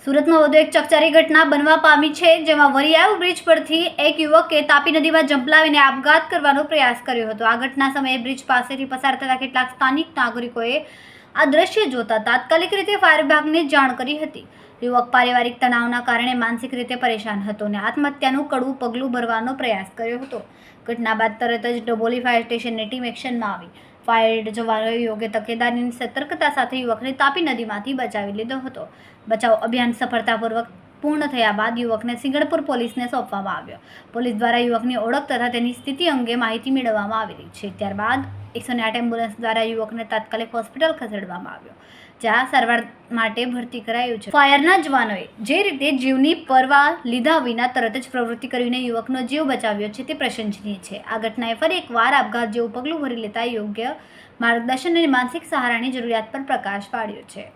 સુરતમાં વધુ એક ચકચારી ઘટના બનવા પામી છે, જેમાં વરિયાવ બ્રિજ પરથી એક યુવકે તાપી નદીમાં ઝંપલાવીને આપઘાત કરવાનો પ્રયાસ કર્યો હતો. આ ઘટના સમયે બ્રિજ પાસેથી પસાર થતા કેટલાક સ્થાનિક નાગરિકોએ આ દ્રશ્ય જોતા તાત્કાલિક રીતે ફાયર વિભાગને જાણ કરી હતી. યુવક પારિવારિક તણાવના કારણે માનસિક રીતે પરેશાન હતો અને આત્મહત્યાનું કડવું પગલું ભરવાનો પ્રયાસ કર્યો હતો. ઘટના બાદ તરત જ ડભોલી ફાયર સ્ટેશનની ટીમ એક્શનમાં આવી. ફાયર જવાનોએ યોગ્ય તકેદારીની સતર્કતા સાથે યુવકને તાપી નદીમાંથી બચાવી લીધો હતો. બચાવ અભિયાન સફળતાપૂર્વક પૂર્ણ થયા બાદ યુવકને સિંગણપુર પોલીસને સોંપવામાં આવ્યો. પોલીસ દ્વારા યુવકની ઓળખ તથા તેની સ્થિતિ અંગે માહિતી મેળવવામાં આવી રહી છે. ત્યારબાદ 108 એમ્બ્યુલન્સ દ્વારા યુવકને તાત્કાલિક હોસ્પિટલ ખસેડવામાં આવ્યો, જ્યાં સારવાર માટે ભરતી કરાયું છે. ફાયરના જવાનોએ જે રીતે જીવની પરવા લીધા વિના તરત જ પ્રવૃત્તિ કરીને યુવકનો જીવ બચાવ્યો છે, તે પ્રશંસનીય છે. આ ઘટનાએ ફરી એકવાર આપઘાત જેવું પગલું ભરી લેતા યોગ્ય માર્ગદર્શન અને માનસિક સહારાની જરૂરિયાત પર પ્રકાશ પાડ્યો છે.